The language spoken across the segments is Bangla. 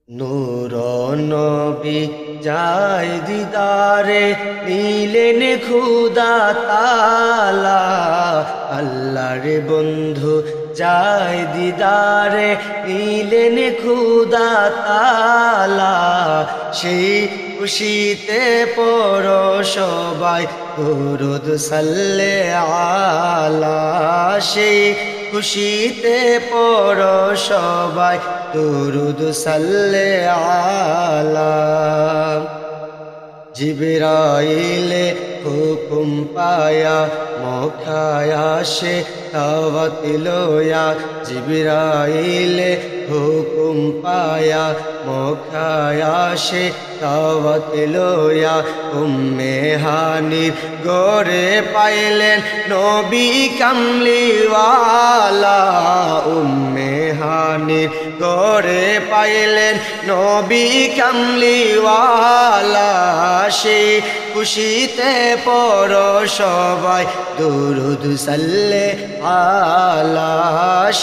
নূর নবী যায় দিদারে নিলেন খুদা তাআলা। আল্লাহর বন্ধু যায় দিদারে নিলেন খুদা তাআলা। সেই খুশিতে পড়ো সবাই দুরূদ সাল্লে আলা। সেই খুশিতে পড়ো সবাই দুরূদ সাল্লে আলা। জিবরাইলে হুকুম পায়া মক্কায় আসে দাওয়াত লয়া। জিবরাইলে হুকুম পায়া মক্কায় আসে দাওয়াত লয়া। উম্মে হানির গড়ে পাইলেন নবী কামলিওয়ালা। উম্মে হানির গড়ে পাইলেন নবী কামলিওয়ালা। সেই খুশিতে পড়ো সবাই দুরূদ সাল্লে আলা।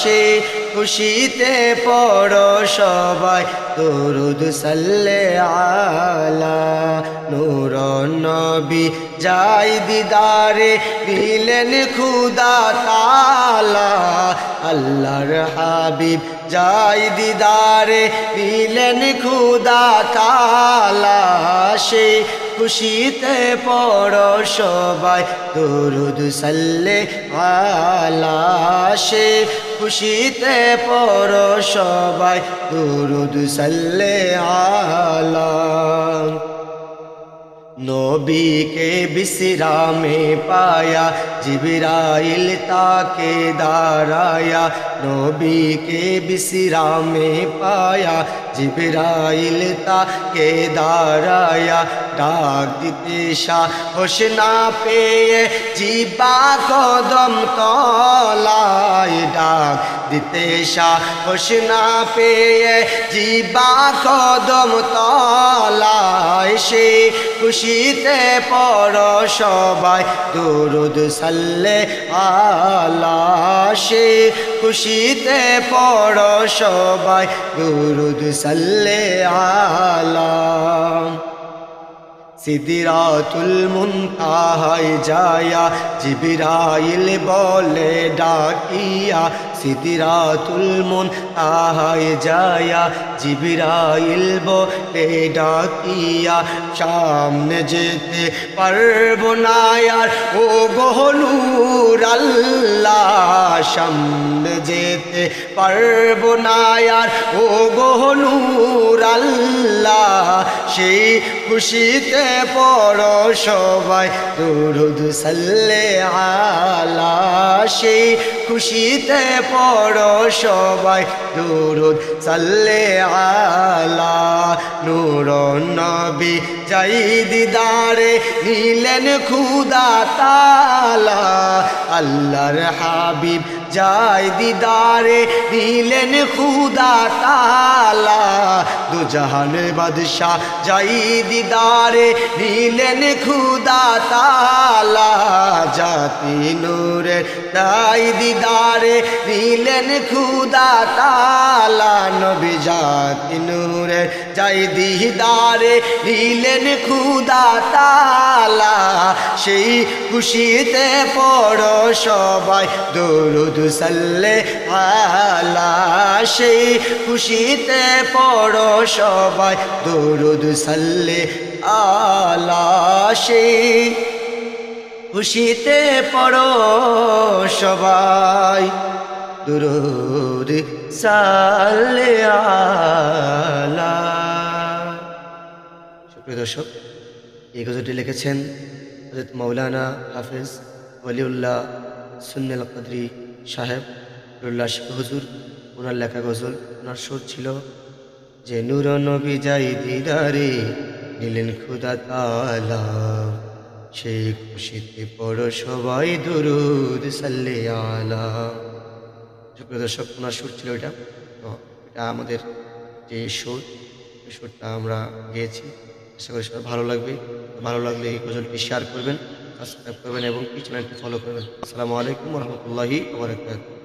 সেই খুশিতে পড়ো সবাই দুরূদ সাল্লে আলা। নূর নবী যায় দিদারে নিলেন খুদা তাআলা। আল্লাহর হাবিব যায় দিদারে নিলেন খুদা তাআলা। সেই খুশিতে পড়ো সবাই দুরূদ সাল্লে আলা। সেই খুশিতে পড়ো সবাই দুরূদ সাল্লে আলা। নবীকে বিশ্রামে পায়া জিবরাইল তাকে দাঁড়ায়া। নবীকে বিশ্রামে পায়া জিবরাইল তাকে দাঁড়ায়া। ডাক দিতে সাহস না পেয়ে জিবা কদম তলায়। ডাক দিতে সাহস না পেয়ে জিবা কদম তলায়। সে খুশিতে পড়ো সবাই দুরূদ সাল্লে আলা। সে খুশিতে পড়ো সবাই দুরূদ সাল্লে আলা। সিদরাতুল মুনতাহায় যায়া জিবরাইল বলে ডাকিয়া। সিদরাতুল মুনতাহায় যায়া জিবরাইল বলে ডাকিয়া। সামনে যেতে পারবো না আর ও গো নূর আল্লাহ। সামনে যেতে পারবো না আর ও গো নূর আল্লাহ। সেই খুশিতে পড়ো সবাই দুরূদ সাল্লে আলা। সেই খুশিতে পড়ো সবাই দুরূদ সাল্লে আলা। নূর নবী যাই দিদারে নিলেন খুদা তাআলা। আল্লাহর হাবিব যায় দিদারে নিলেন খুদা তাআলা। দু জাহানের বাদশা যাই দিদারে নিলেন খুদা তাআলা। জাতি নূরের যাই দিদারে নিলেন খুদা তাআলা। নবী জাতি নূরের যাই দিদারে নিলেন খুদা তাআলা। সেই খুশিতে পড়ো সবাই দুরূদ সাল্লে আলা। সেই খুশিতে পড়ো সবাই দুরূদ সাল্লে আলা। সেই খুশিতে পড়ো সবাই দুরূদ সাল্লে আলা। সুপ্রিয় দর্শক, এই গজলটি লিখেছেন হযরত মাওলানা হাফেজ ওয়ালিউল্লাহ সুন্নাল কদরি সাহেব নুরুল্লাহ হুজুর। ওনার লেখা গজল। ওনার সুর ছিল যে নূর নবী যাই দিদারে নিলেন খুদা তাআলা। সেই খুশিতে পড়ো সবাই দুরূদ সাল্লে আলা। সুপ্রিয় দর্শক, ওনার সুর ছিল এটা। তো এটা আমাদের যে সুর, এই সুরটা আমরা গেয়েছি। আশা করি সবার ভালো লাগবে। ভালো লাগলে এই গজলটি শেয়ার করবেন, সাবস্ক্রাইব করবেন এবং এই চ্যানেলটি ফলো করবেন। আসসালামু আলাইকুম ওয়া রাহমাতুল্লাহি ওয়া বারাকাতুহু।